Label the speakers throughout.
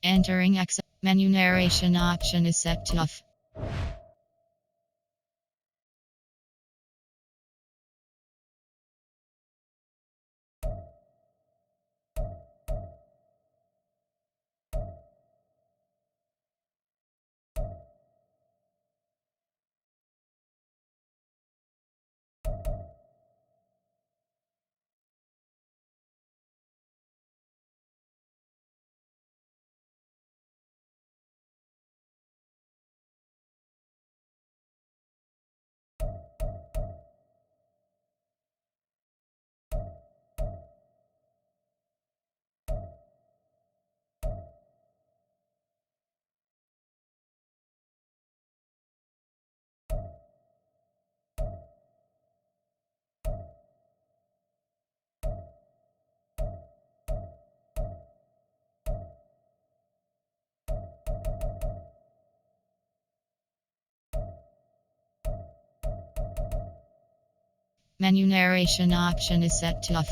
Speaker 1: Entering exit. Menu narration option is set to off. Menu narration option is set to off.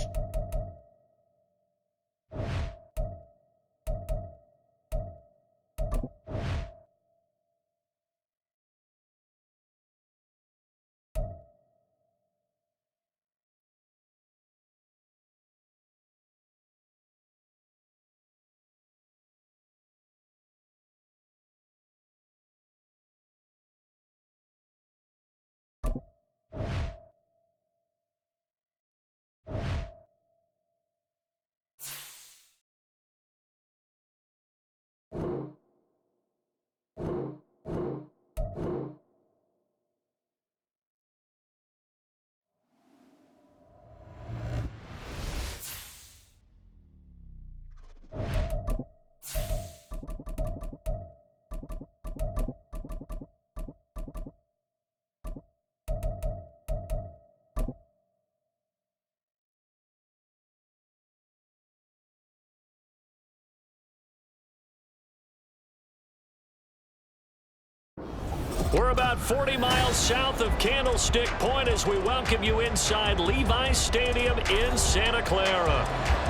Speaker 2: We're about 40 miles south of Candlestick Point as we welcome you inside Levi's Stadium in Santa Clara.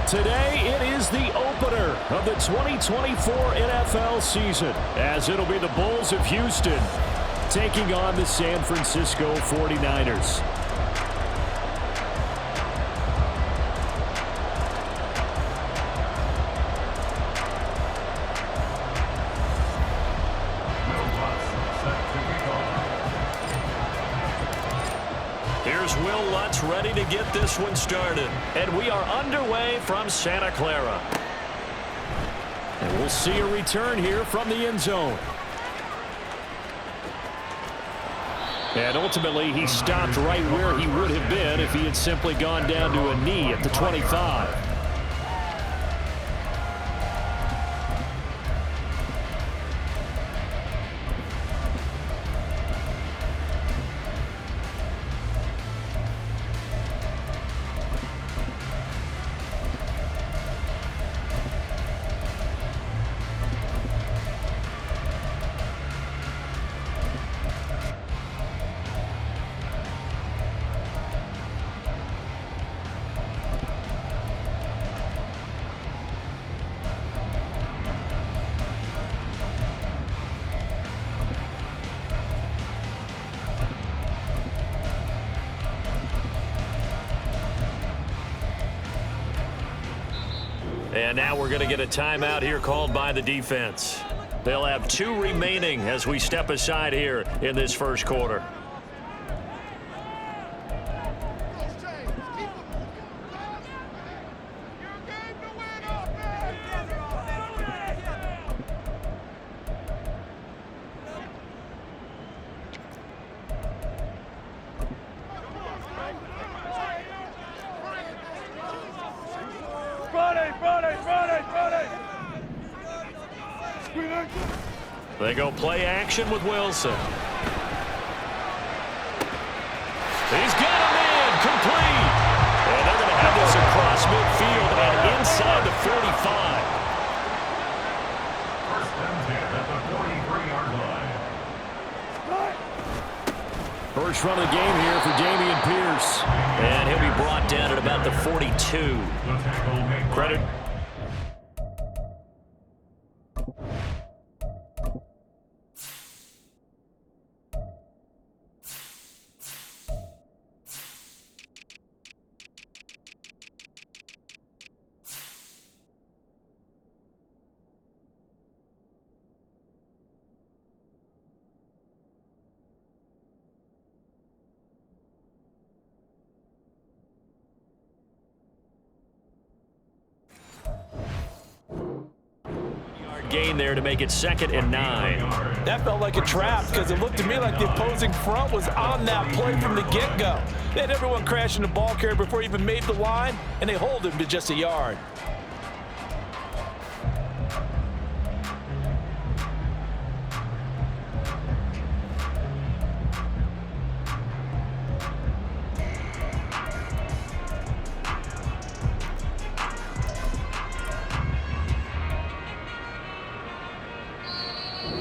Speaker 2: Today, it is the opener of the 2024 NFL season, as it'll be the Bulls of Houston taking on the San Francisco 49ers. Here's Will Lutz ready to get this one started. And we are underway from Santa Clara. And we'll see a return here from the end zone. And ultimately, he stopped right where he would have been if he had simply gone down to a knee at the 25. And now we're going to get a timeout here called by the defense. They'll have 2 remaining as we step aside here in this first quarter. They go play action with Wilson. He's got a man complete. And they're going to have this across midfield and inside the 45.
Speaker 3: First and 10 at the 43-yard line.
Speaker 2: First run of the game here for Dameon Pierce. And he'll be brought down at about the 42.
Speaker 3: The tackle made by
Speaker 2: Credit. yard gain there to make it 2nd and 9.
Speaker 4: That felt like a trap because it looked to me like the opposing front was on that play from the get-go. They had everyone crashing the ball carrier before he even made the line, and they hold him to just a yard.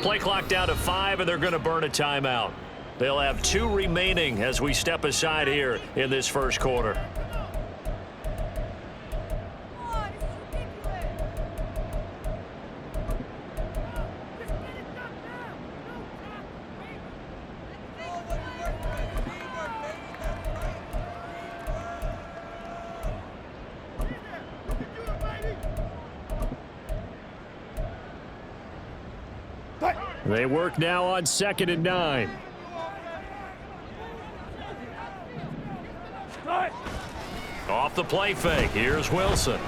Speaker 2: Play clock down to 5, and they're going to burn a timeout. They'll have 2 remaining as we step aside here in this first quarter. They work now on 2nd and 9. Off the play fake. Here's Wilson.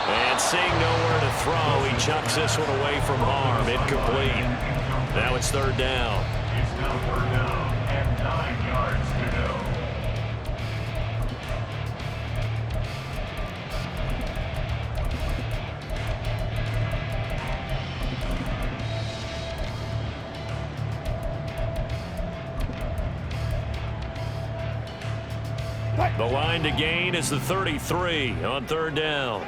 Speaker 2: And seeing nowhere to throw, he chucks this one away from harm. Incomplete. Now it's 3rd down.
Speaker 3: It's now 3rd down and 9 yards to go.
Speaker 2: The line to gain is the 33 on 3rd down.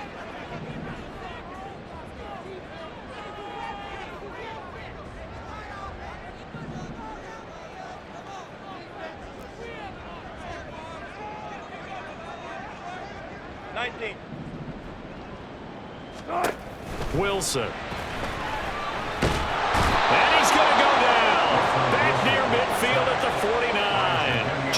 Speaker 2: Wilson. And he's going to go down. Back near midfield at the 49.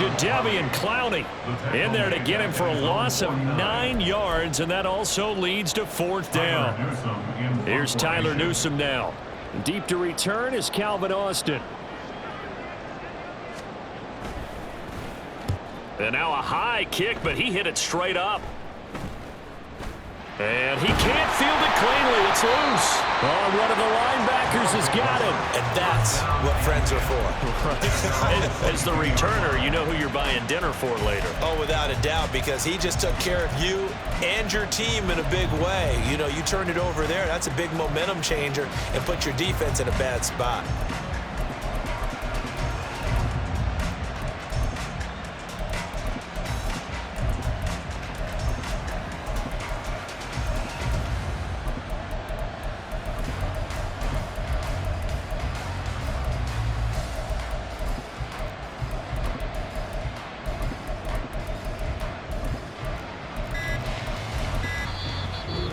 Speaker 2: Jadeveon Clowney in there to get him for a loss of 9 yards, and that also leads to 4th down. Here's Tyler Newsome now. Deep to return is Calvin Austin. And now a high kick, but he hit it straight up. And he can't field it cleanly. It's loose. Oh, one of the linebackers has got him.
Speaker 4: And that's what friends are for.
Speaker 2: As the returner, you know who you're buying dinner for later.
Speaker 4: Oh, without a doubt, because he just took care of you and your team in a big way. You know, you turned it over there. That's a big momentum changer and put your defense in a bad spot.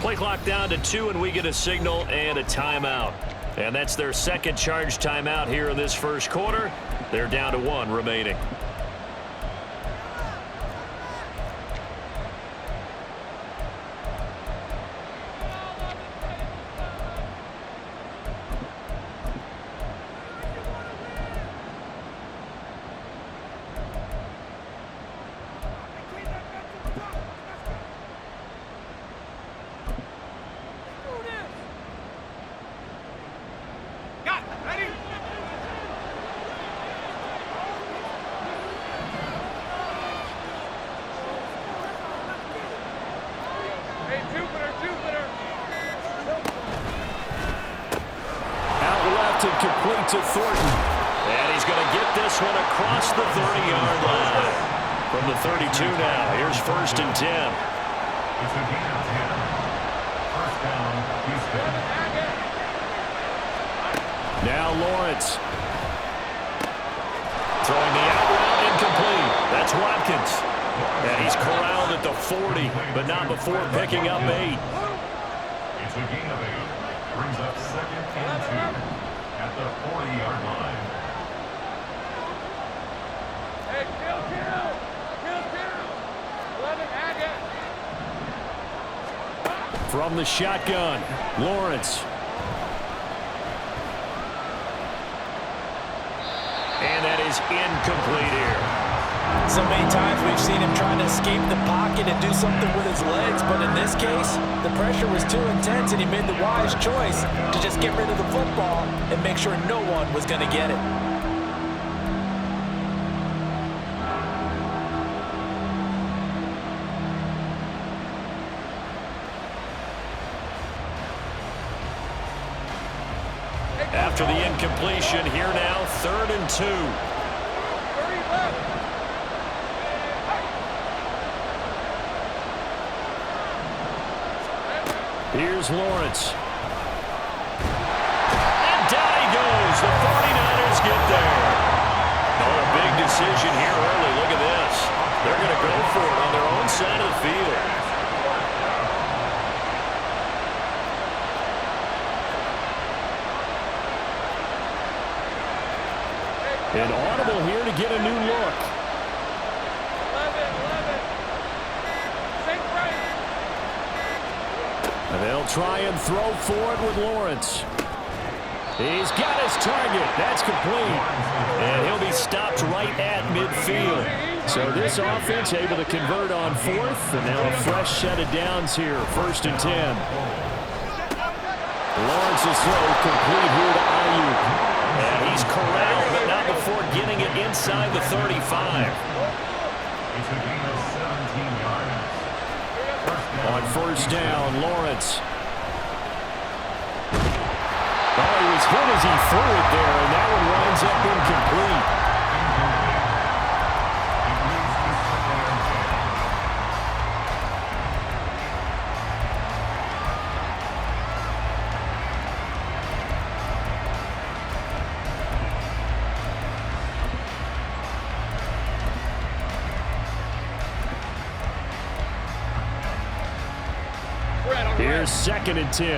Speaker 2: Play clock down to 2, and we get a signal and a timeout. And that's their 2nd charge timeout here in this first quarter. They're down to 1 remaining. Complete to Thornton. And he's going to get this one across the 30-yard line. From the 32 now, here's 1st and 10.
Speaker 3: It's a gain of 10. 1st down, Houston.
Speaker 2: Now Lawrence. Throwing the out route incomplete. That's Watkins. And he's corralled at the 40, but not before picking up 8.
Speaker 3: It's a gain of 8. Brings up 2nd and 2. At the 40-yard line.
Speaker 5: Hey, kill. 11 Haggett.
Speaker 2: From the shotgun, Lawrence. And that is incomplete here.
Speaker 4: So many times we've seen him trying to escape the pocket and do something with his legs, but in this case, the pressure was too intense and he made the wise choice to just get rid of the football and make sure no one was going to get it.
Speaker 2: After the incompletion, here now, 3rd and 2. Here's Lawrence. And down he goes. The 49ers get there. Oh, a big decision here early. Look at this. They're going to go for it on their own side of the field. An audible here to get a new look.
Speaker 5: 11. Think right.
Speaker 2: And they'll try and throw forward with Lawrence. He's got his target. That's complete. And he'll be stopped right at midfield. So this offense able to convert on 4th. And now a fresh set of downs here. 1st and 10. Lawrence's throw complete here to Ayuk. And he's corralled, but not before getting it inside the 35.
Speaker 3: It's a gain of 17 yards.
Speaker 2: On 1st down, Lawrence. Oh, he was hit as he threw it there, and that one winds up incomplete. Here's 2nd and 10.
Speaker 5: Easy.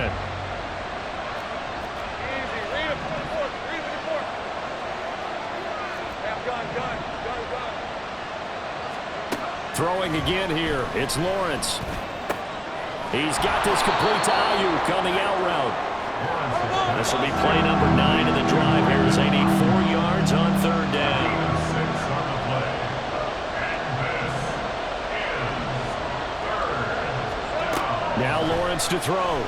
Speaker 5: Read it for the fourth. Read it for the fourth. Have gun.
Speaker 2: Throwing again here. It's Lawrence. He's got this complete to Ayuk on the out route. This will be play number 9 in the drive here as they need 4 yards on 3rd down. Now Lawrence to throw. Work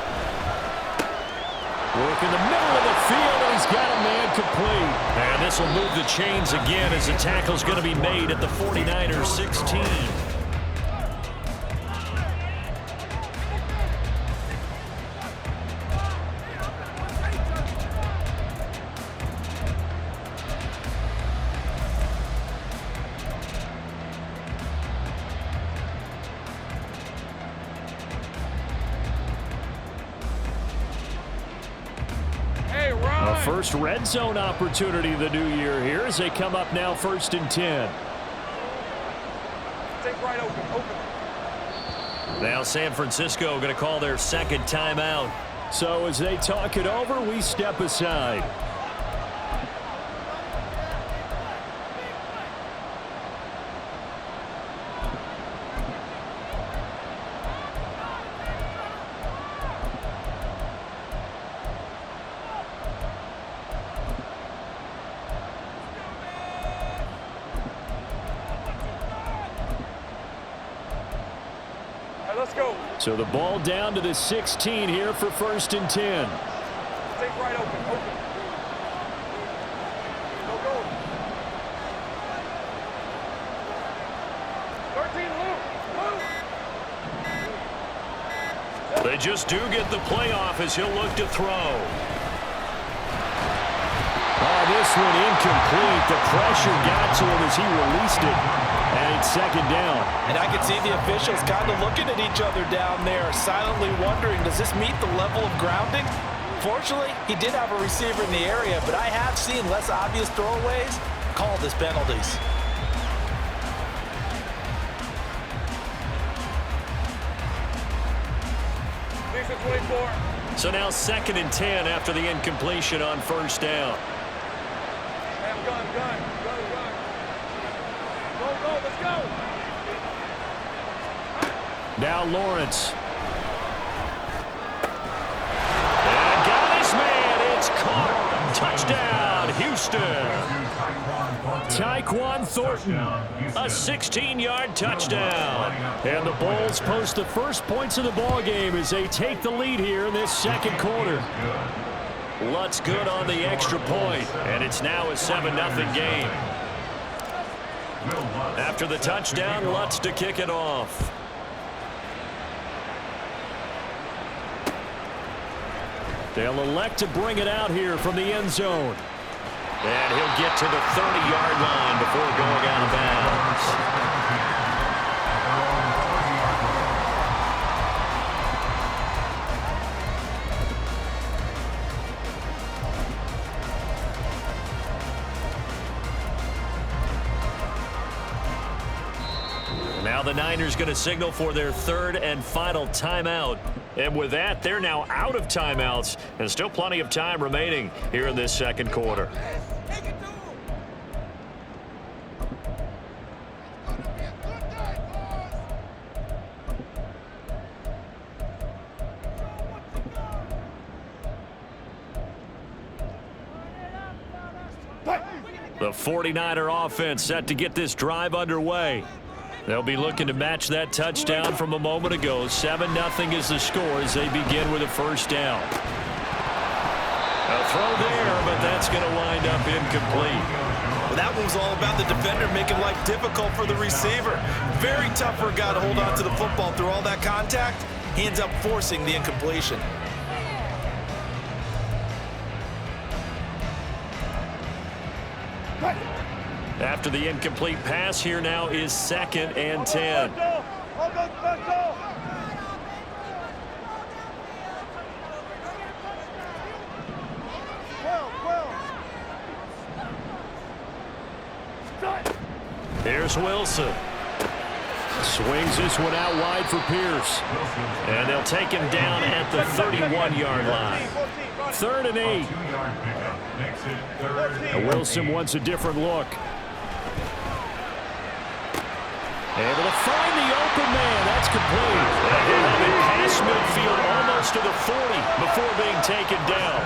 Speaker 2: in the middle of the field, and he's got a man complete. And this will move the chains again as the tackle's going to be made at the 49ers 16. A first red zone opportunity of the new year here as they come up now 1st and 10.
Speaker 5: Take right open.
Speaker 2: Now San Francisco going to call their 2nd timeout. So as they talk it over, we step aside.
Speaker 5: Let's go.
Speaker 2: So the ball down to the 16 here for 1st and 10.
Speaker 5: Take right open. Go. 13, move.
Speaker 2: They just do get the playoff as he'll look to throw. Oh, this one incomplete. The pressure got to him as he released it. And it's 2nd down.
Speaker 4: And I can see the officials kind of looking at each other down there, silently wondering, does this meet the level of grounding? Fortunately, he did have a receiver in the area, but I have seen less obvious throwaways called as penalties.
Speaker 5: Lisa 24.
Speaker 2: So now 2nd and 10 after the incompletion on 1st down.
Speaker 5: Have gun. Go, let's go.
Speaker 2: Now Lawrence. And got his man. It's caught. Touchdown, Houston. touchdown. Tyquan Thornton, a 16-yard touchdown. And the Bulls post the first points of the ball game as they take the lead here in this second quarter. Lutz good on the extra point, and it's now a 7-0 game. After the touchdown, Lutz to kick it off. They'll elect to bring it out here from the end zone. And he'll get to the 30-yard line before going out of bounds. Now the Niners going to signal for their third and final timeout. And with that, they're now out of timeouts. And still plenty of time remaining here in this second quarter. The 49er offense set to get this drive underway. They'll be looking to match that touchdown from a moment ago. 7-0 is the score as they begin with a first down. A throw there, but that's going to wind up incomplete.
Speaker 4: Well, that one was all about the defender making life difficult for the receiver. Very tough for a guy to hold on to the football through all that contact. He ends up forcing the incompletion.
Speaker 2: After the incomplete pass, here now is 2nd and 10. Here's Wilson. Swings this one out wide for Pierce. And they'll take him down at the 31-yard line. 3rd and 8. And Wilson wants a different look. Able to find the open man. That's complete. And he'll have it past midfield almost to the 40 before being taken down.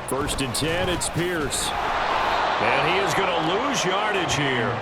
Speaker 2: 1st and 10, it's Pierce. And he is going to lose yardage here.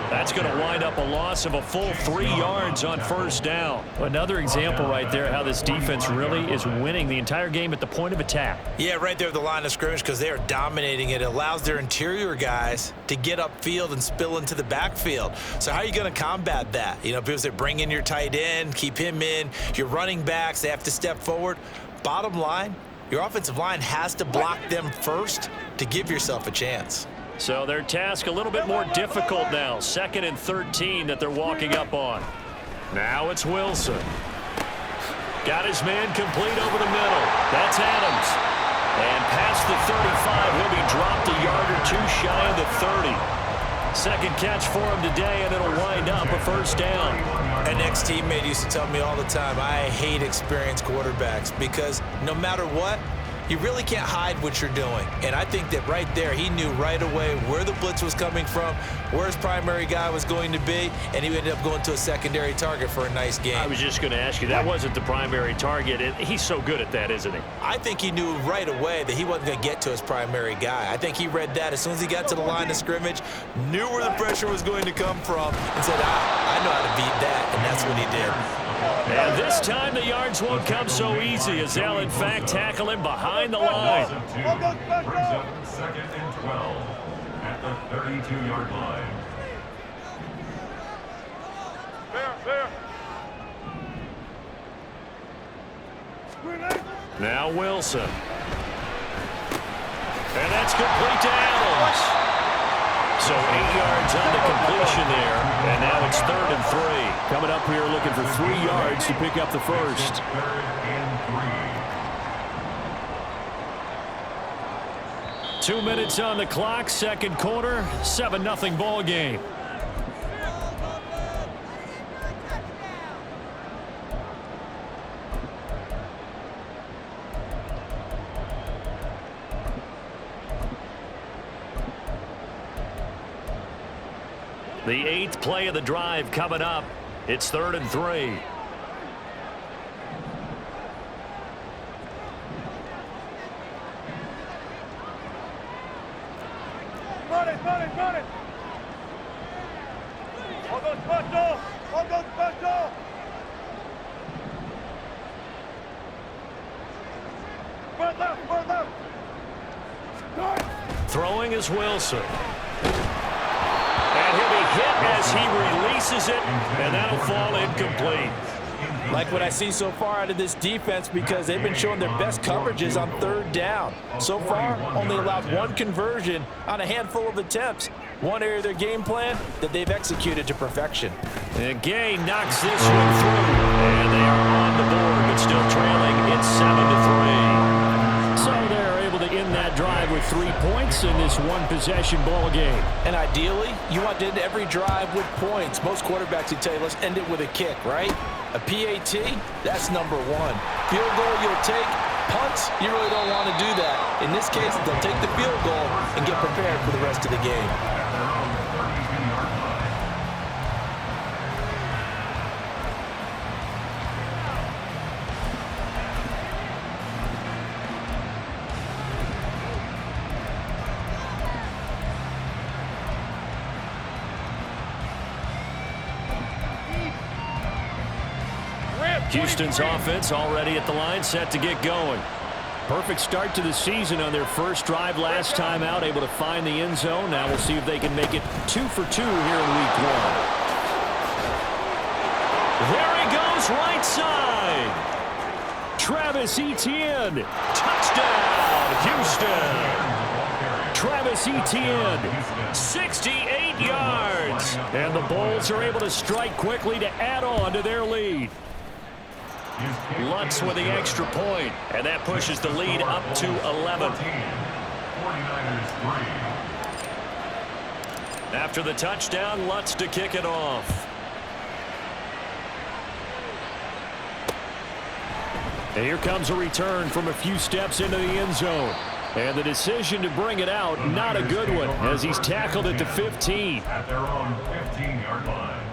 Speaker 2: That's going to wind up a loss of a full 3 yards on first down.
Speaker 6: Another example right there how this defense really is winning the entire game at the point of attack.
Speaker 4: Yeah, right there at the line of scrimmage because they are dominating it. It allows their interior guys to get upfield and spill into the backfield. So how are you going to combat that? You know, because they bring in your tight end, keep him in. Your running backs, they have to step forward. Bottom line, your offensive line has to block them first to give yourself a chance.
Speaker 2: So their task a little bit more difficult now. 2nd and 13 that they're walking up on. Now it's Wilson. Got his man complete over the middle. That's Adams. And past the 35, he'll be dropped a yard or two shy of the 30. Second catch for him today, and it'll wind up a first down.
Speaker 4: An ex-teammate used to tell me all the time, I hate experienced quarterbacks because no matter what, you really can't hide what you're doing. And I think that right there, he knew right away where the blitz was coming from, where his primary guy was going to be, and he ended up going to a secondary target for a nice game.
Speaker 2: I was just going to ask you, that wasn't the primary target. He's so good at that, isn't he?
Speaker 4: I think he knew right away that he wasn't going to get to his primary guy. I think he read that as soon as he got to the line of scrimmage, knew where the pressure was going to come from, and said, I know how to beat that, and that's what he did.
Speaker 2: And this time the yards won't come so easy as they'll in fact tackle him behind the line.
Speaker 3: Brings up 2nd and 12 at the 32-yard line.
Speaker 2: Now Wilson. And that's complete to Adams. So 8 yards on the completion there, and now it's 3rd and 3.
Speaker 6: Coming up here looking for 3 yards to pick up the first.
Speaker 3: 3rd and 3.
Speaker 2: 2 minutes on the clock, second quarter, 7-0 ball game. The 8th play of the drive coming up. It's 3rd and 3.
Speaker 5: Run it. All those special. Front left.
Speaker 2: Throwing is Wilson. And he'll be hit as he releases it, and that'll fall incomplete.
Speaker 4: Like what I see so far out of this defense, because they've been showing their best coverages on third down. So far, only allowed one conversion on a handful of attempts. One area of their game plan that they've executed to perfection.
Speaker 2: And Gay knocks this one through, and they are on the board, but still trailing. It's 7-3. So they're able to end that drive with 3 points in this one-possession ball game.
Speaker 4: And ideally, you want to end every drive with points. Most quarterbacks would tell you, let's end it with a kick, right? A PAT, that's number one. Field goal you'll take. Punts, you really don't want to do that. In this case, they'll take the field goal and get prepared for the rest of the game.
Speaker 2: Houston's offense already at the line, set to get going. Perfect start to the season on their first drive last time out, able to find the end zone. Now we'll see if they can make it 2 for 2 here in week 1. There he goes, right side. Travis Etienne, touchdown, Houston. Travis Etienne, 68 yards. And the Bulls are able to strike quickly to add on to their lead. Lutz with the extra point, and that pushes the lead up to 11. After the touchdown, Lutz to kick it off. And here comes a return from a few steps into the end zone. And the decision to bring it out, not a good one, as he's tackled at the 15.
Speaker 3: At their own 15-yard line.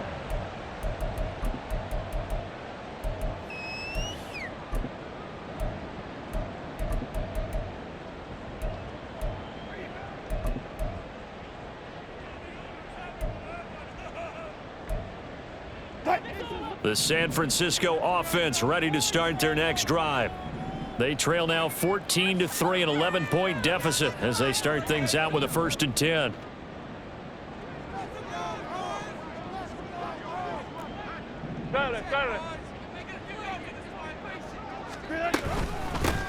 Speaker 2: The San Francisco offense ready to start their next drive. They trail now 14-3, an 11-point deficit as they start things out with a 1st and 10.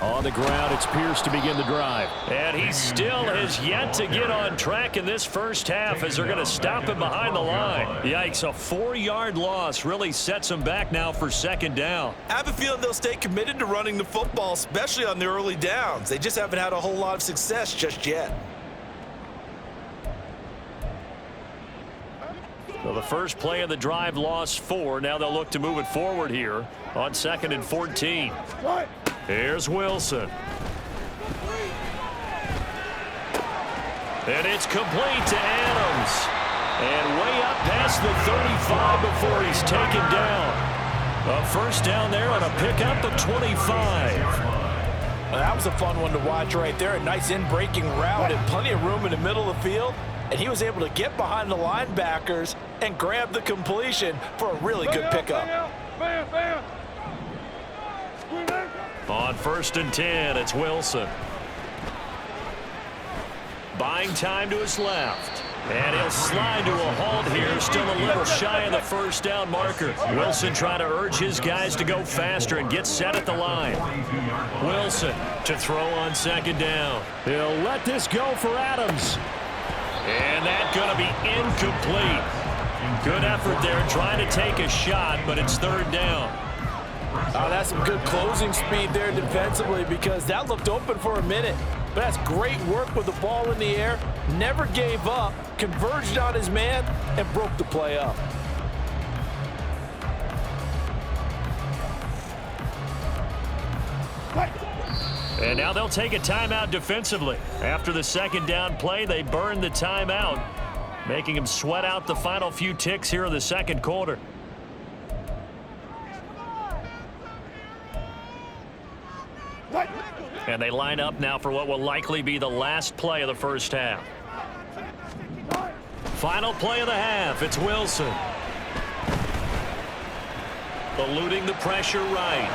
Speaker 2: On the ground, it's Pierce to begin the drive. And he still has yet to get on track in this first half as they're going to stop him behind the line. Yikes, a 4-yard loss really sets him back now for 2nd down.
Speaker 4: I have a feeling they'll stay committed to running the football, especially on the early downs. They just haven't had a whole lot of success just yet.
Speaker 2: So the first play of the drive lost 4. Now they'll look to move it forward here on 2nd and 14. Here's Wilson. And it's complete to Adams. And way up past the 35 before he's taken down. A 1st down there on a pickup of 25.
Speaker 4: That was a fun one to watch right there. A nice in-breaking route and plenty of room in the middle of the field. And he was able to get behind the linebackers and grab the completion for a really good pickup.
Speaker 2: On 1st and 10, it's Wilson. Buying time to his left. And he'll slide to a halt here, still a little shy of the 1st down marker. Wilson trying to urge his guys to go faster and get set at the line. Wilson to throw on 2nd down. He'll let this go for Adams. And that's going to be incomplete. Good effort there trying to take a shot, but it's 3rd down.
Speaker 4: That's some good closing speed there defensively, because that looked open for a minute. But that's great work with the ball in the air. Never gave up, converged on his man, and broke the play up.
Speaker 2: And now they'll take a timeout defensively. After the 2nd down play, they burn the timeout, making him sweat out the final few ticks here in the 2nd quarter. And they line up now for what will likely be the last play of the 1st half. Final play of the half. It's Wilson. Eluding the pressure right.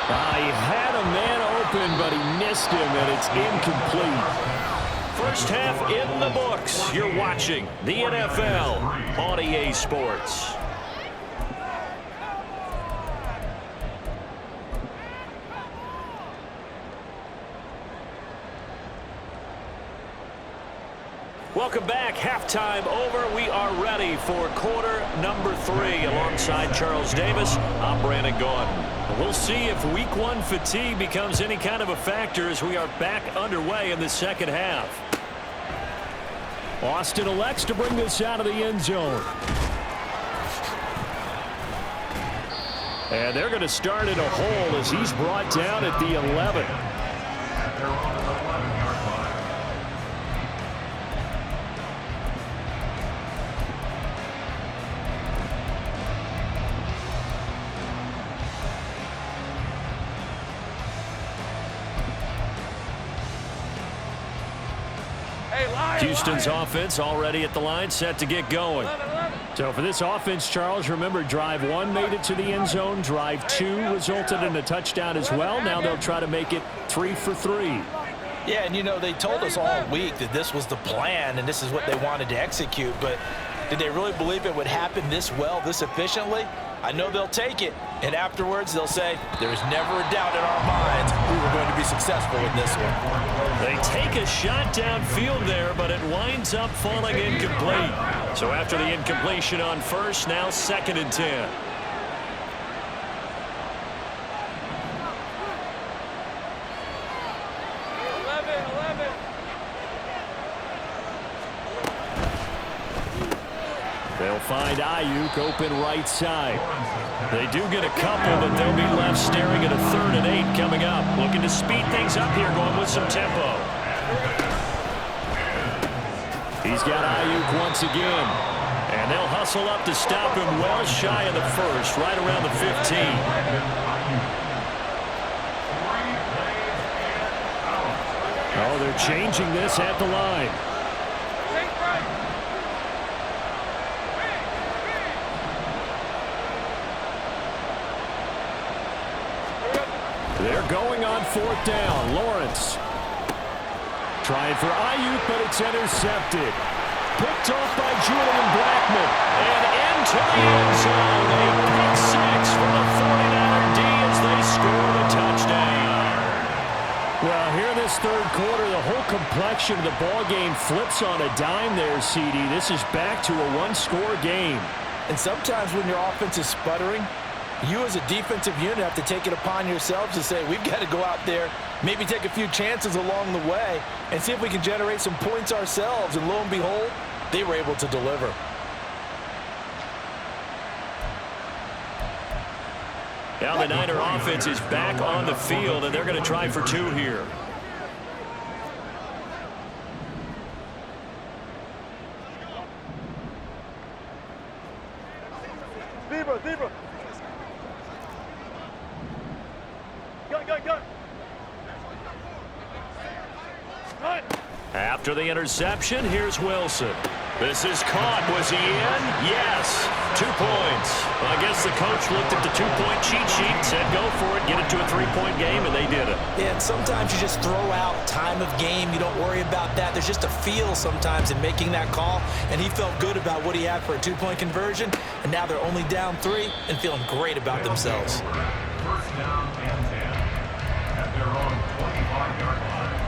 Speaker 6: He had a man open, but he missed him, and it's incomplete.
Speaker 2: First half in the books. You're watching the NFL on EA Sports. Welcome back. Halftime over. We are ready for quarter number 3. Alongside Charles Davis, I'm Brandon Gordon. We'll see if week 1 fatigue becomes any kind of a factor as we are back underway in the second half.
Speaker 6: Austin elects to bring this out of the end zone. And they're going to start in a hole as he's brought down at the 11.
Speaker 3: At their own 11-yard line.
Speaker 2: Houston's offense already at the line, set to get going.
Speaker 6: So for this offense, Charles, remember drive 1 made it to the end zone. Drive 2 resulted in a touchdown as well. Now they'll try to make it 3 for 3.
Speaker 4: Yeah, and you know, they told us all week that this was the plan and this is what they wanted to execute, but did they really believe it would happen this well, this efficiently? I know they'll take it, and afterwards they'll say, there's never a doubt in our minds we were going to be successful in this one.
Speaker 2: They take a shot downfield there, but it winds up falling incomplete. So after the incompletion on first, now 2nd and 10.
Speaker 6: They'll find Ayuk open right side.
Speaker 2: They do get a couple, but they'll be left staring at a 3rd and 8 coming up. Looking to speed things up here, going with some tempo.
Speaker 6: He's got Ayuk once again.
Speaker 2: And they'll hustle up to stop him well shy of the 1st, right around the 15.
Speaker 6: Oh, they're changing this at the line. They're going on 4th down. Lawrence trying for Ayuk, but it's intercepted. Picked off by Julian Blackmon.
Speaker 2: And into the end zone. A pick 6 for the 49er D as they score the touchdown.
Speaker 6: Well, here in this 3rd quarter, the whole complexion of the ball game flips on a dime there, CD. This is back to a 1-score game.
Speaker 4: And sometimes when your offense is sputtering, you as a defensive unit have to take it upon yourselves to say, we've got to go out there, maybe take a few chances along the way, and see if we can generate some points ourselves. And lo and behold, they were able to deliver.
Speaker 2: Now the Niner offense is back on the field, and they're going to try for 2 here.
Speaker 5: Deeper. Go.
Speaker 2: After the interception, here's Wilson. This is caught. Was he in? Yes. 2 points. Well, I guess the coach looked at the 2-point cheat sheet and said, go for it, get it to a 3-point game, and they did it.
Speaker 4: Yeah, and sometimes you just throw out time of game. You don't worry about that. There's just a feel sometimes in making that call, and he felt good about what he had for a 2-point conversion, and now they're only down 3 and feeling great about themselves.
Speaker 3: First down and 10 at their own 25-yard line.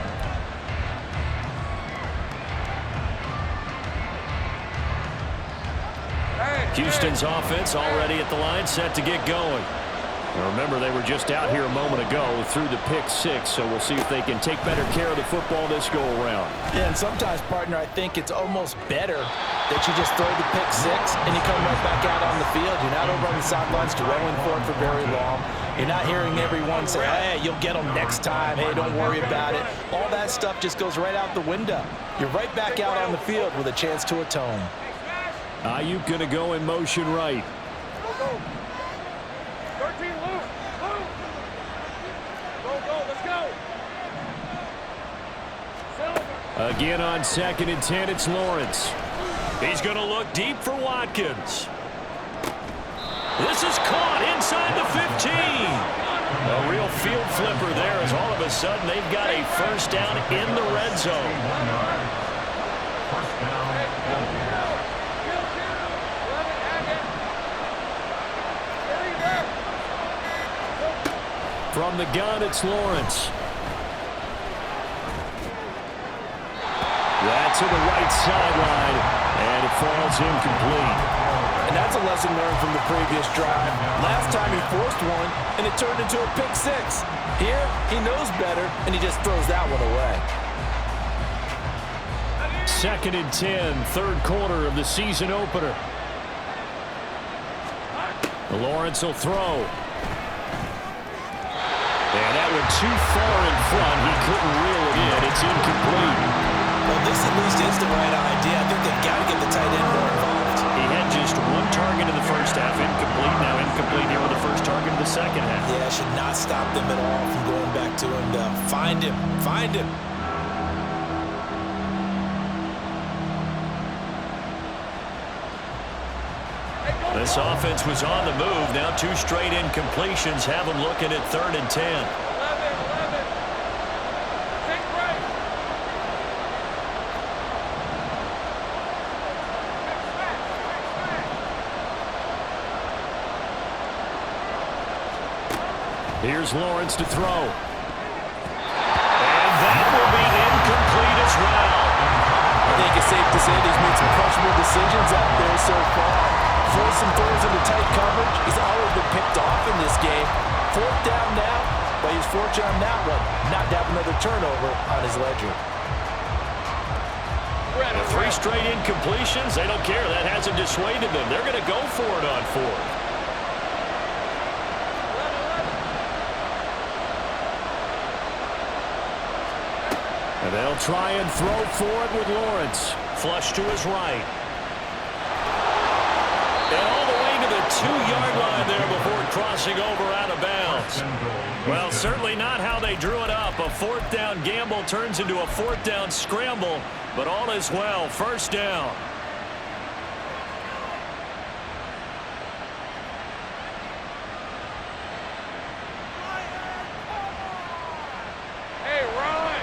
Speaker 2: Houston's offense already at the line, set to get going.
Speaker 6: Now remember, they were just out here a moment ago through the pick 6, so we'll see if they can take better care of the football this go-around.
Speaker 4: Yeah, and sometimes, partner, I think it's almost better that you just throw the pick 6 and you come right back out on the field. You're not over on the sidelines dwelling for it for very long. You're not hearing everyone say, hey, you'll get them next time. Hey, don't worry about it. All that stuff just goes right out the window. You're right back out on the field with a chance to atone.
Speaker 6: Ayuk going to go in motion right.
Speaker 5: Go. 13, move. Go, let's go.
Speaker 6: Again on 2nd and 10, it's Lawrence.
Speaker 2: He's going to look deep for Watkins. This is caught inside the 15. A real field flipper there as all of a sudden they've got a first down in the red zone.
Speaker 3: First down.
Speaker 6: From the gun, it's Lawrence. That's to the right sideline, and it falls incomplete.
Speaker 4: And that's a lesson learned from the previous drive. Last time he forced one, and it turned into a pick six. Here, he knows better, and he just throws that one away.
Speaker 6: 2nd and 10, third quarter of the season opener. Lawrence will throw. And that went too far in front. He couldn't reel it in. It's incomplete.
Speaker 4: Well, this at least is the right idea. I think they've got to get the tight end more involved.
Speaker 6: He had just one target in the first half, incomplete. Now incomplete here with the first target in the second half.
Speaker 4: Yeah, should not stop them at all from going back to him. Find him. Find him.
Speaker 2: This offense was on the move. Now 2 straight incompletions have them looking at 3rd and 10.
Speaker 5: 11. Take right.
Speaker 6: Here's Lawrence to throw.
Speaker 2: And that will be incomplete as well.
Speaker 4: I think it's safe to say he's made some questionable decisions out there so far. Forced some throws into tight coverage. He's always been picked off in this game. 4th down now, but he's fortunate on that one not to have another turnover on his ledger.
Speaker 2: 3 straight incompletions. They don't care. That hasn't dissuaded them. They're going to go for it on 4th.
Speaker 6: And they'll try and throw for it with Lawrence.
Speaker 2: Flush to his right. And all the way to the 2-yard line there before crossing over out of bounds. Well, certainly not how they drew it up. A 4th down gamble turns into a 4th down scramble, but all is well. First down.
Speaker 5: Hey, Ron.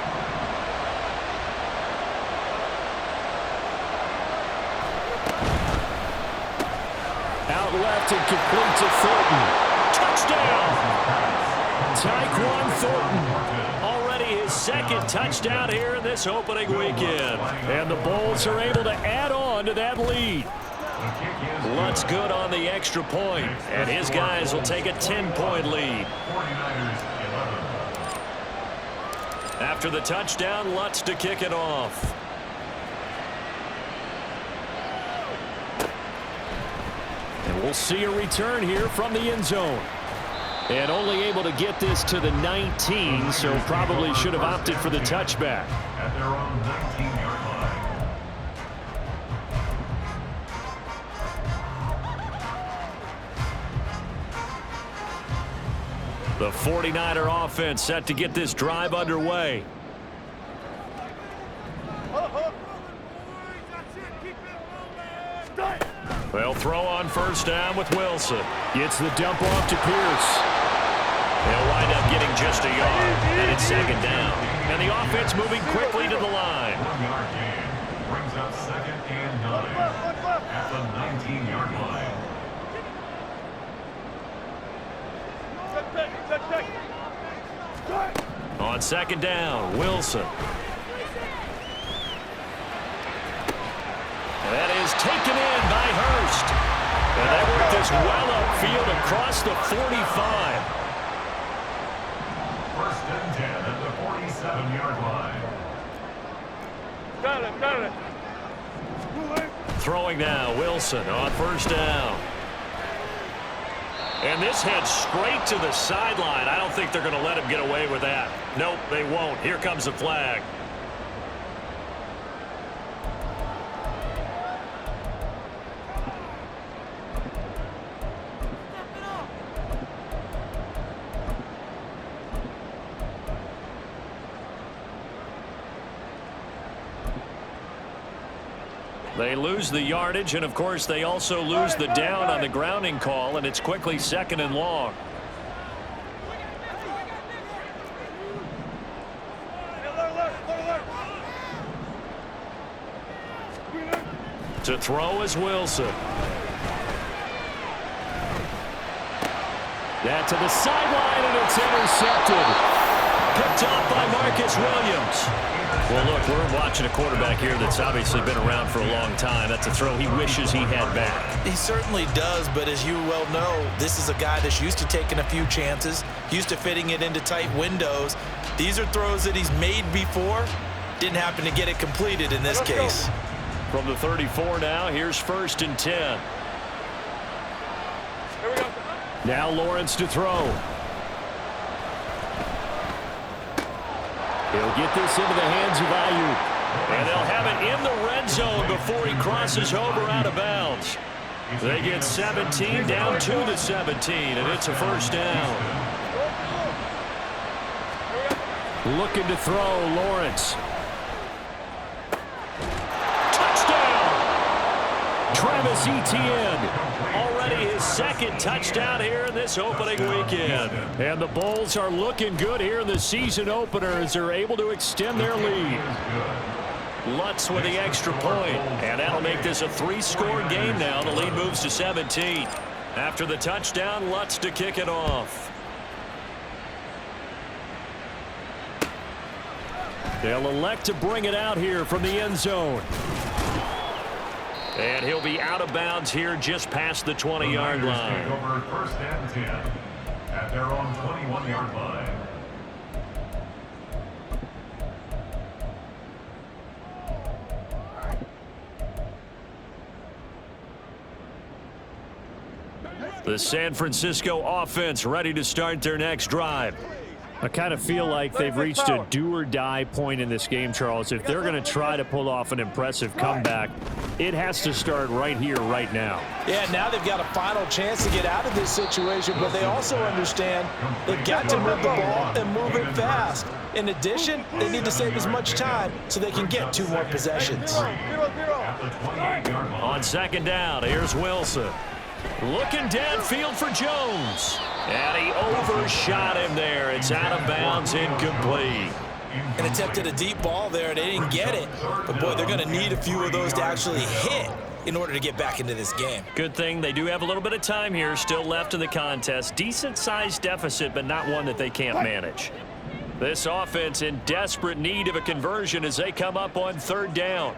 Speaker 6: Out left and complete to Thornton.
Speaker 2: Touchdown!
Speaker 6: Tyquan Thornton.
Speaker 2: Already his 2nd touchdown here in this opening weekend.
Speaker 6: And the Bulls are able to add on to that lead.
Speaker 2: Lutz good on the extra point, and his guys will take a 10-point lead.
Speaker 3: 49ers 11.
Speaker 2: After the touchdown, Lutz to kick it off.
Speaker 6: And we'll see a return here from the end zone. And only able to get this to the 19, so probably should have opted for the touchback.
Speaker 3: At their own 19-yard line.
Speaker 2: The 49er offense set to get this drive underway. They'll throw on first down with Wilson.
Speaker 6: Gets the dump off to Pierce.
Speaker 2: They'll wind up getting just a yard, and it's 2nd down. And the offense moving quickly to the line.
Speaker 3: 1-yard gain brings up 2nd and 9 at the 19-yard line.
Speaker 2: On 2nd down, Wilson. That is taken in by Hurst. And they work this well upfield across the 45.
Speaker 3: 1st and 10 at the 47-yard line.
Speaker 5: Got it.
Speaker 2: Throwing now, Wilson on first down. And this heads straight to the sideline. I don't think they're going to let him get away with that. Nope, they won't. Here comes the flag.
Speaker 6: They lose the yardage, and of course they also lose the down on the grounding call, and it's quickly 2nd and long. To throw is Wilson. That to the sideline, and it's intercepted. Picked off by Marcus Williams. Well, look, we're watching a quarterback here that's obviously been around for a long time. That's a throw he wishes he had back.
Speaker 4: He certainly does, but as you well know, this is a guy that's used to taking a few chances, used to fitting it into tight windows. These are throws that he's made before. Didn't happen to get it completed in this case.
Speaker 6: From the 34 now, here's 1st and 10.
Speaker 5: Here we go.
Speaker 6: Now Lawrence to throw. He'll get this into the hands of Ayuk. And they'll have it in the red zone before he crosses over out of bounds. They get 17 down to the 17, and it's a 1st down. Looking to throw, Lawrence. Travis Etienne, already his 2nd touchdown here in this opening weekend. And the Bulls are looking good here in the season opener as they're able to extend their lead. Lutz with the extra point, and that'll make this a 3-score game now. The lead moves to 17. After the touchdown, Lutz to kick it off. They'll elect to bring it out here from the end zone. And he'll be out of bounds here just past the 20-yard line.
Speaker 3: Over 1st and 10 at their own 21-yard line.
Speaker 6: The San Francisco offense ready to start their next drive. I kind of feel like they've reached a do-or-die point in this game, Charles. If they're going to try to pull off an impressive comeback, it has to start right here, right now.
Speaker 4: Yeah, now they've got a final chance to get out of this situation, but they also understand they've got to move the ball and move it fast. In addition, they need to save as much time so they can get 2 more possessions.
Speaker 6: On 2nd down, here's Wilson. Looking downfield for Jones. And he overshot him there. It's out of bounds, incomplete.
Speaker 4: And attempted a deep ball there. They didn't get it. But, boy, they're going to need a few of those to actually hit in order to get back into this game.
Speaker 6: Good thing they do have a little bit of time here still left in the contest. Decent-sized deficit, but not one that they can't manage. This offense in desperate need of a conversion as they come up on 3rd down.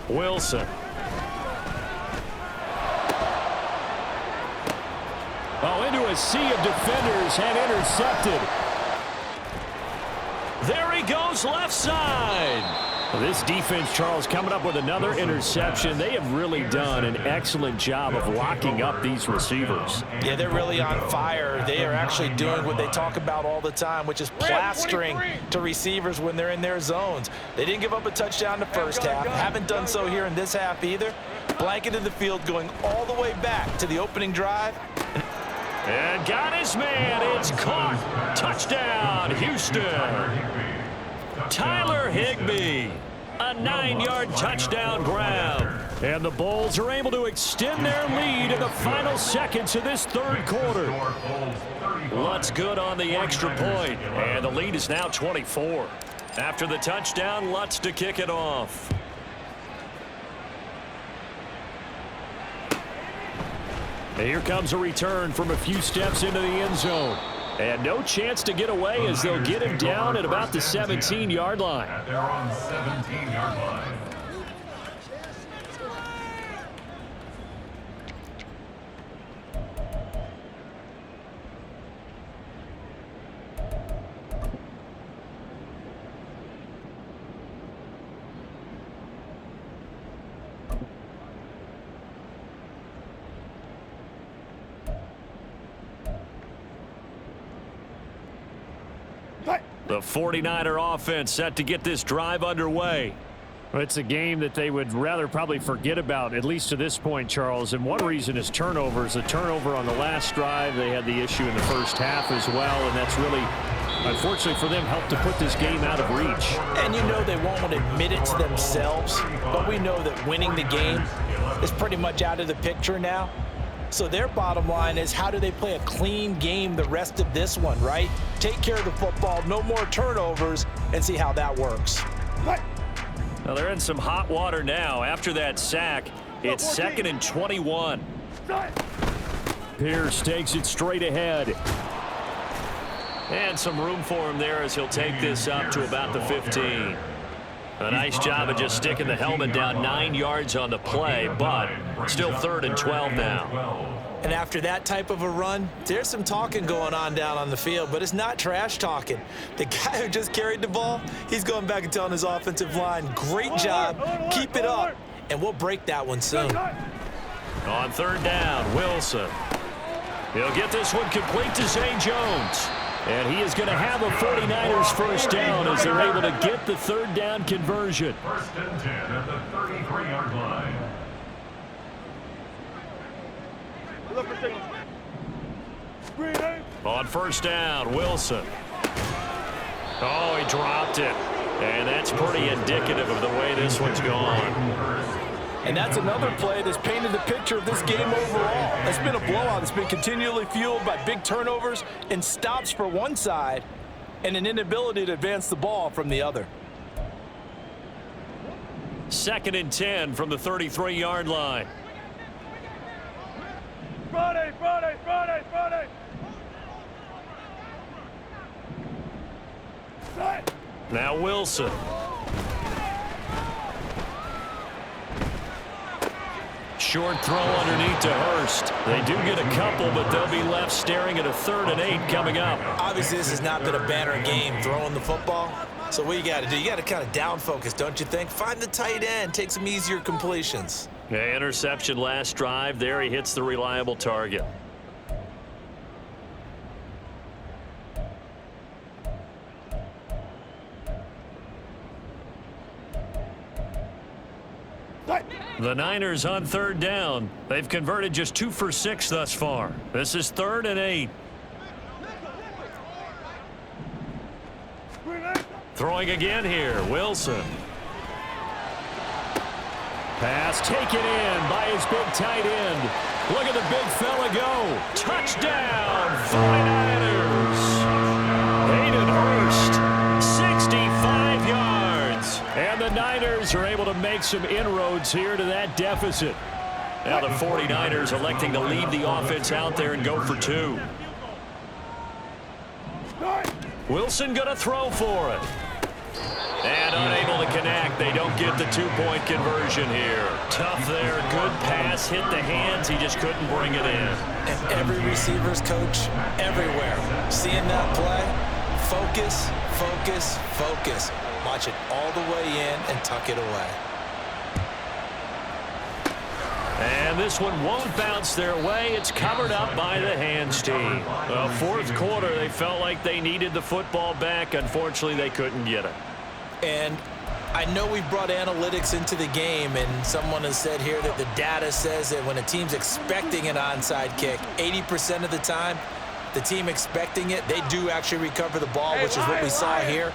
Speaker 6: Wilson. Oh, into a sea of defenders and intercepted. There he goes left side. Well, this defense, Charles, coming up with another interception. They have really done an excellent job of locking up these receivers.
Speaker 4: Yeah, they're really on fire. They are actually doing what they talk about all the time, which is plastering to receivers when they're in their zones. They didn't give up a touchdown the first half. Haven't done so here in this half either. Blanketed the field going all the way back to the opening drive.
Speaker 6: And got his man. It's caught. Touchdown, Houston. Tyler Higbee. A 9-yard touchdown grab. And the Bulls are able to extend their lead in the final seconds of this 3rd quarter. Lutz good on the extra point. And the lead is now 24. After the touchdown, Lutz to kick it off. Here comes a return from a few steps into the end zone. And no chance to get away as they'll get him down at about the 17-yard line.
Speaker 3: At their own 17-yard line.
Speaker 6: The 49er offense set to get this drive underway. Well, it's a game that they would rather probably forget about, at least to this point, Charles. And one reason is turnovers. A turnover on the last drive. They had the issue in the first half as well, and that's really, unfortunately for them, helped to put this game out of reach.
Speaker 4: And you know they won't admit it to themselves, but we know that winning the game is pretty much out of the picture now. So their bottom line is, how do they play a clean game the rest of this one, right? Take care of the football, no more turnovers, and see how that works.
Speaker 6: Well, they're in some hot water now. After that sack, it's 2nd and 21. Pierce takes it straight ahead.
Speaker 2: And some room for him there as he'll take this up to about the 15. A nice job of just sticking the helmet down 9 yards on the play, but still 3rd and 12 now.
Speaker 4: And after that type of a run, there's some talking going on down on the field, but it's not trash talking. The guy who just carried the ball, he's going back and telling his offensive line, great job, keep it up, and we'll break that one soon.
Speaker 2: On 3rd down, Wilson. He'll get this one complete to Zay Jones.
Speaker 6: And he is going to have a 49ers first down as they're able to get the 3rd down conversion.
Speaker 3: 1st and 10 at the 33-yard line.
Speaker 2: On 1st down, Wilson. Oh, he dropped it. And that's pretty indicative of the way this one's gone.
Speaker 4: And that's another play that's painted the picture of this game overall. It's been a blowout. It's been continually fueled by big turnovers and stops for one side and an inability to advance the ball from the other.
Speaker 2: 2nd and 10 from the 33-yard line.
Speaker 5: Friday.
Speaker 2: Now Wilson. Short throw underneath to Hurst. They do get a couple, but they'll be left staring at a 3rd and 8 coming up.
Speaker 4: Obviously, this has not been a banner game throwing the football. So what you got to do, you got to kind of down focus, don't you think? Find the tight end, take some easier completions.
Speaker 2: Yeah, interception last drive. There he hits the reliable target. The Niners on 3rd down. They've converted just 2 for 6 thus far. This is 3rd and 8. Throwing again here, Wilson.
Speaker 6: Pass taken in by his big tight end. Look at the big fella go.
Speaker 2: Touchdown, 49ers. Hayden Hurst, 65 yards.
Speaker 6: And the Niners are able to make some inroads here to that deficit.
Speaker 2: Now the 49ers electing to leave the offense out there and go for 2. Wilson going to throw for it. And unable to connect. They don't get the 2-point conversion here. Tough there. Good pass. Hit the hands. He just couldn't bring it in.
Speaker 4: And every receiver's coach everywhere. Seeing that play, focus, focus, focus. Watch it all the way in and tuck it away.
Speaker 2: And this one won't bounce their way. It's covered up by the hands team. Well, 4th quarter, they felt like they needed the football back. Unfortunately, they couldn't get it.
Speaker 4: And I know we've brought analytics into the game, and someone has said here that the data says that when a team's expecting an onside kick, 80% of the time, the team expecting it, they do actually recover the ball, which is what we saw here.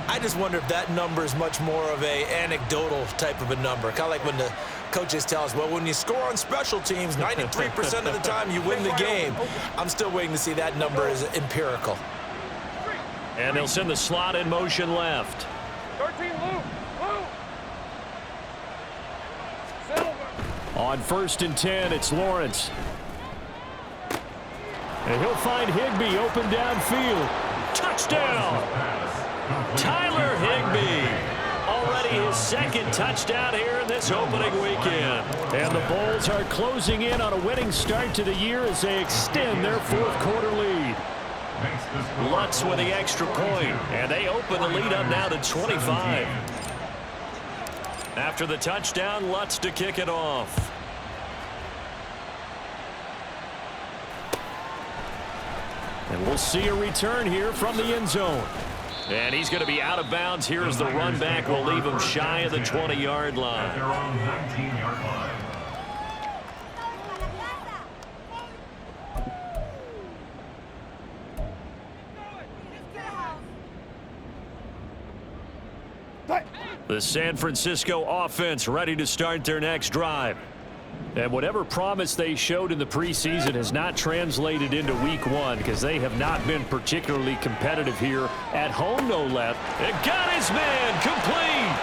Speaker 4: I just wonder if that number is much more of a anecdotal type of a number. Kind of like when the coaches tell us, well, when you score on special teams, 93% of the time you win the game. I'm still waiting to see that number is empirical.
Speaker 2: And they'll send the slot in motion left.
Speaker 5: 13, Lou.
Speaker 6: On 1st and 10, it's Lawrence. And he'll find Higbee open downfield.
Speaker 2: Touchdown! Tyler Higbee. Already his 2nd touchdown here in this opening weekend.
Speaker 6: And the Bulls are closing in on a winning start to the year as they extend their 4th quarter lead.
Speaker 2: Lutz with the extra point, and they open the lead up now to 25. After the touchdown, Lutz to kick it off.
Speaker 6: And we'll see a return here from the end zone.
Speaker 2: And he's going to be out of bounds here as the run back will leave him shy of the 20-yard
Speaker 3: At
Speaker 2: line.
Speaker 3: their own 19-yard line.
Speaker 2: The San Francisco offense ready to start their next drive. And whatever promise they showed in the preseason has not translated into week one because they have not been particularly competitive here at home, no less. It got his man complete.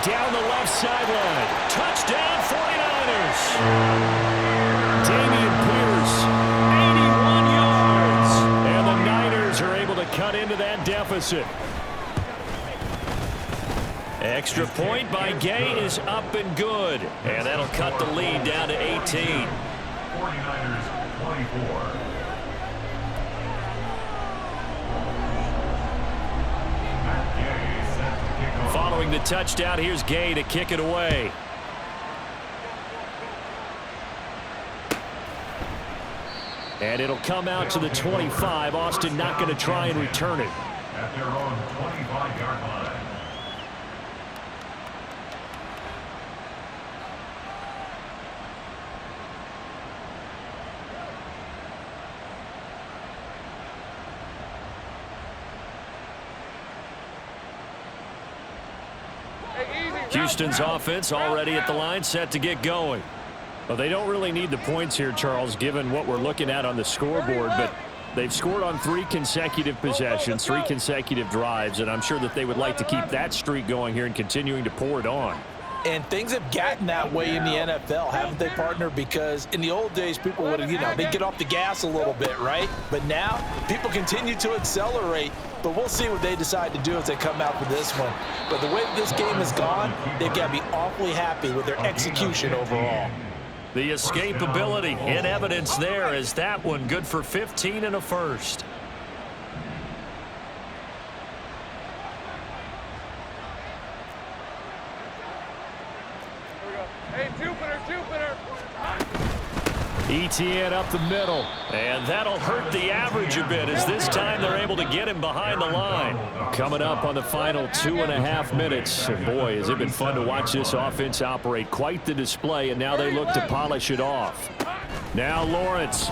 Speaker 2: Down the left sideline. Touchdown 49ers. Dameon Pierce, 81 yards. And the Niners are able to cut into that deficit. Extra point by Gay is up and good. And that'll cut the lead down to 18.
Speaker 3: 49ers 24. Matt Gay set to kick off.
Speaker 2: Following the touchdown, here's Gay to kick it away. And it'll come out to the 25. Austin not going to try and return it.
Speaker 3: At their own 25-yard line.
Speaker 2: Houston's offense already at the line, set to get going. Well, they don't really need the points here, Charles, given what we're looking at on the scoreboard, but they've scored on 3 consecutive possessions, 3 consecutive drives, and I'm sure that they would like to keep that streak going here and continuing to pour it on.
Speaker 4: And things have gotten that way in the NFL, haven't they, partner? Because in the old days, people would, they'd get off the gas a little bit, right? But now, people continue to accelerate. But we'll see what they decide to do as they come out for this one. But the way this game has gone, they've got to be awfully happy with their execution overall.
Speaker 2: The escapability in evidence there as that one good for 15 and a first.
Speaker 5: Hey, Jupiter.
Speaker 2: ETN up the middle, and that'll hurt the average a bit as this time they're able to get him behind the line. Coming up on the final 2.5 minutes, and boy, has it been fun to watch this offense operate. Quite the display, and now they look to polish it off. Now Lawrence.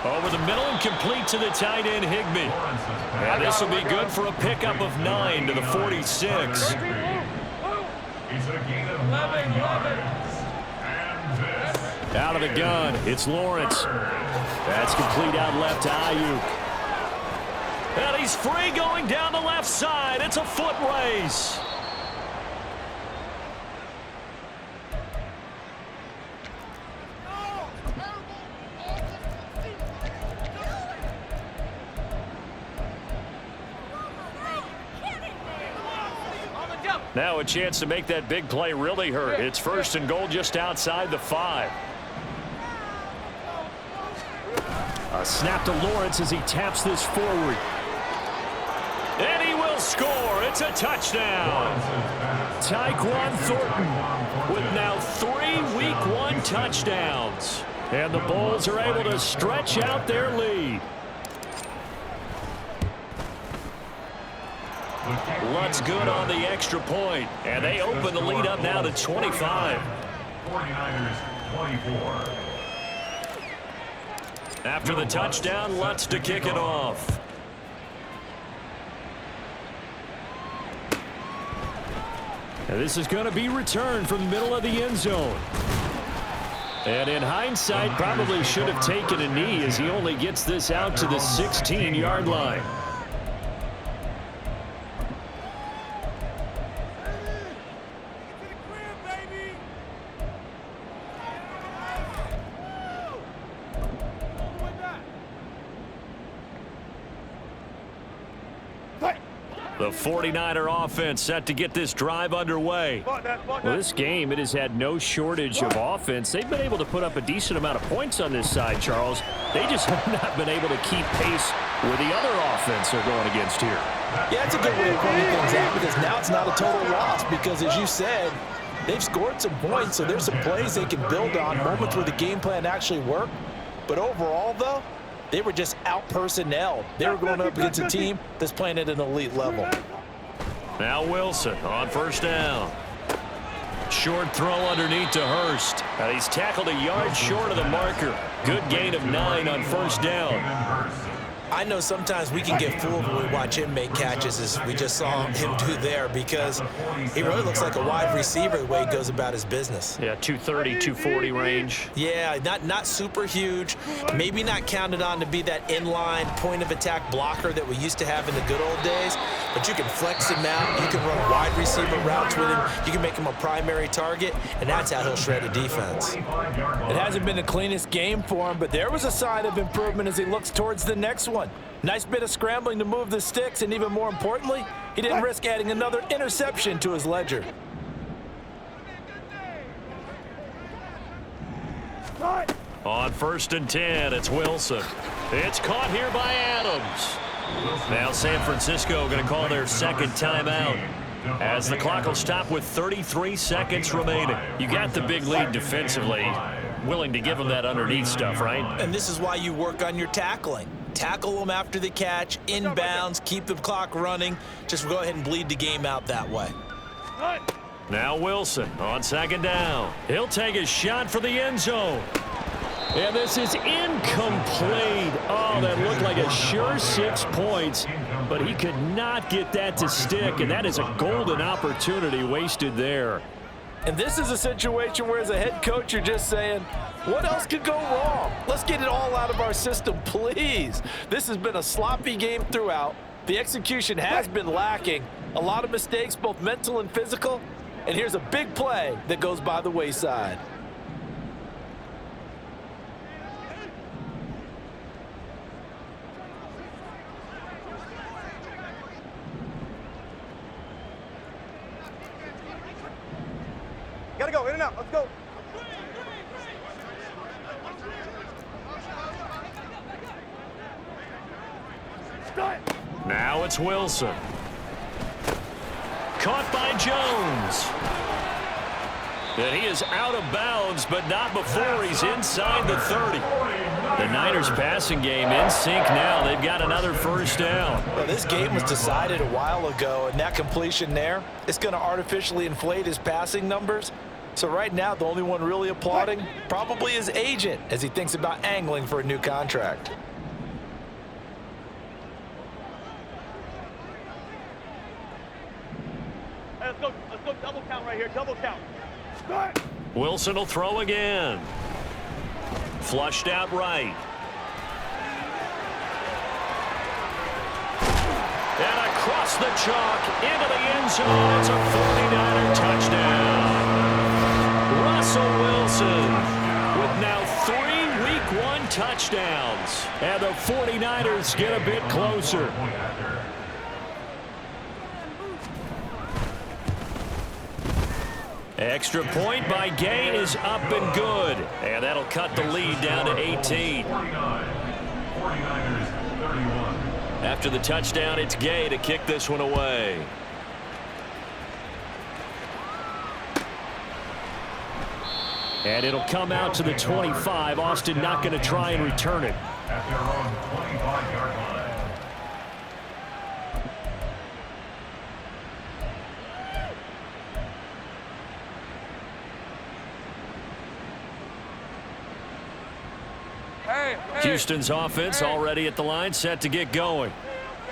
Speaker 2: Over the middle and complete to the tight end, Higbee. And this will be good for a pickup of 9 to the 46.
Speaker 3: It's a gain of 9 yards.
Speaker 2: Out of the gun, it's Lawrence. That's complete out left to Ayuk. And he's free going down the left side. It's a foot race. Now a chance to make that big play really hurt. It's 1st and goal just outside the 5. A snap to Lawrence as he taps this forward. And he will score. It's a touchdown. Tyquan Thornton with now 3 Week 1 touchdowns. And the Bulls are able to stretch out their lead. Lutt's good on the extra point, and they open the lead up now to 25.
Speaker 3: 49ers 24.
Speaker 2: After the touchdown, Lutt's to kick it off. And this is going to be returned from the middle of the end zone. And in hindsight, probably should have taken a knee as he only gets this out to the 16-yard line. The 49er offense set to get this drive underway. Well, this game, it has had no shortage of offense. They've been able to put up a decent amount of points on this side, Charles. They just have not been able to keep pace with the other offense they're going against here.
Speaker 4: Yeah, it's a good way of pointing things out because now it's not a total loss because, as you said, they've scored some points, so there's some plays they can build on, moments where the game plan actually worked. But overall, though, They were just out-personnel. They were going up against a team that's playing at an elite level.
Speaker 6: Now Wilson on first down. Short throw underneath to Hurst. And he's tackled a yard short of the marker. Good gain of 9 on first down.
Speaker 4: I know sometimes we can get fooled when we watch him make catches, as we just saw him do there, because he really looks like a wide receiver the way he goes about his business.
Speaker 6: Yeah, 230, 240 range.
Speaker 4: Yeah, not super huge. Maybe not counted on to be that inline point-of-attack blocker that we used to have in the good old days, but you can flex him out. You can run wide receiver routes with him. You can make him a primary target, and that's how he'll shred a defense. It hasn't been the cleanest game for him, but there was a sign of improvement as he looks towards the next one. Nice bit of scrambling to move the sticks, and even more importantly, he didn't risk adding another interception to his ledger.
Speaker 6: On first and 10, it's Wilson. It's caught here by Adams. Now San Francisco going to call their second timeout, as the clock will stop with 33 seconds remaining. You got the big lead defensively. Willing to give them that underneath stuff, right?
Speaker 4: And this is why you work on your tackling. Tackle them after the catch, inbounds, keep the clock running. Just go ahead and bleed the game out that way.
Speaker 6: Now Wilson on second down. He'll take a shot for the end zone. And this is incomplete. Oh, that looked like a sure 6 points, but he could not get that to stick, and that is a golden opportunity wasted there.
Speaker 4: And this is a situation where, as a head coach, you're just saying, what else could go wrong? Let's get it all out of our system, please. This has been a sloppy game throughout. The execution has been lacking. A lot of mistakes, both mental and physical. And here's a big play that goes by the wayside.
Speaker 5: Gotta go, in and out, let's go.
Speaker 6: Now it's Wilson. Caught by Jones. And he is out of bounds, but not before he's inside the 30. The Niners passing game in sync now. They've got another first down.
Speaker 4: Well, this game was decided a while ago, and that completion there is going to artificially inflate his passing numbers. So right now, the only one really applauding probably his agent as he thinks about angling for a new contract.
Speaker 5: Hey, let's go double count right here, double count.
Speaker 6: Wilson will throw again. Flushed out right. And across the chalk into the end zone. It's a 49er touchdown. Russell Wilson with now 3 Week 1 touchdowns. And the 49ers get a bit closer. Extra point by Gay is up and good. And that'll cut the lead down to 18.
Speaker 3: 49ers 31.
Speaker 6: After the touchdown, it's Gay to kick this one away. And it'll come out to the 25. Austin not going to try and return it.
Speaker 3: At their own 25-yard line.
Speaker 6: Houston's offense already at the line, set to get going.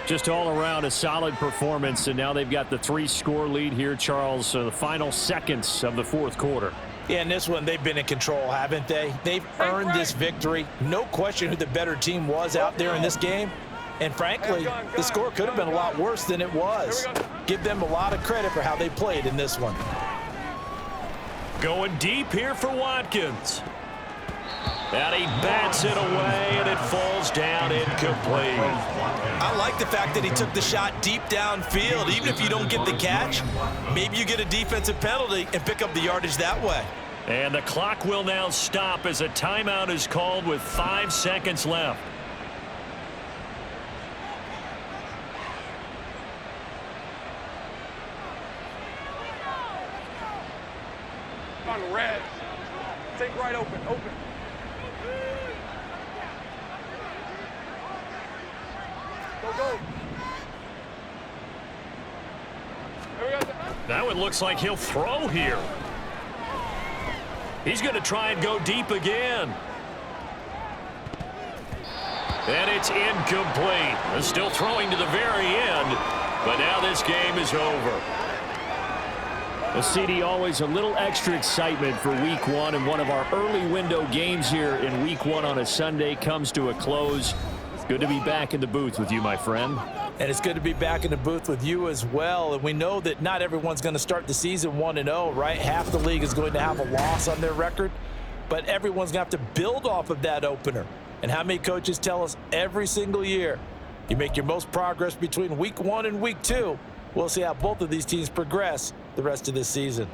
Speaker 6: Just all around a solid performance, and now they've got the 3-score lead here, Charles. So the final seconds of the fourth quarter.
Speaker 4: Yeah, in this one, they've been in control, haven't they? They've earned this victory. No question who the better team was out there in this game. And frankly, the score could have been a lot worse than it was. Give them a lot of credit for how they played in this one.
Speaker 6: Going deep here for Watkins. And he bats it away, and it falls down incomplete.
Speaker 4: I like the fact that he took the shot deep downfield. Even if you don't get the catch, maybe you get a defensive penalty and pick up the yardage that way.
Speaker 6: And the clock will now stop as a timeout is called with 5 seconds left.
Speaker 5: On red. Take right open, open. go.
Speaker 2: That one looks like he'll throw here. He's going to try and go deep again. And it's incomplete. They're still throwing to the very end, but now this game is over.
Speaker 6: Well, CD, always a little extra excitement for Week 1, and one of our early window games here in Week 1 on a Sunday comes to a close. Good to be back in the booth with you, my friend.
Speaker 4: And it's good to be back in the booth with you as well. And we know that not everyone's going to start the season 1-0, right? Half the league is going to have a loss on their record, but everyone's going to have to build off of that opener. And how many coaches tell us every single year, you make your most progress between Week 1 and Week 2. We'll see how both of these teams progress the rest of this season.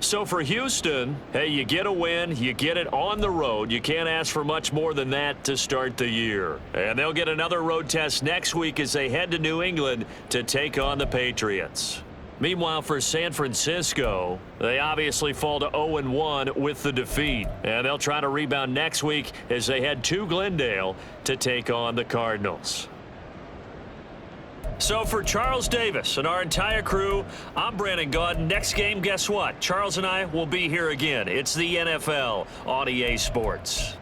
Speaker 2: So for Houston, hey, you get a win, you get it on the road. You can't ask for much more than that to start the year. And they'll get another road test next week as they head to New England to take on the Patriots. Meanwhile, for San Francisco, they obviously fall to 0-1 with the defeat. And they'll try to rebound next week as they head to Glendale to take on the Cardinals. So for Charles Davis and our entire crew, I'm Brandon Gaud. Next game, guess what? Charles and I will be here again. It's the NFL on EA Sports.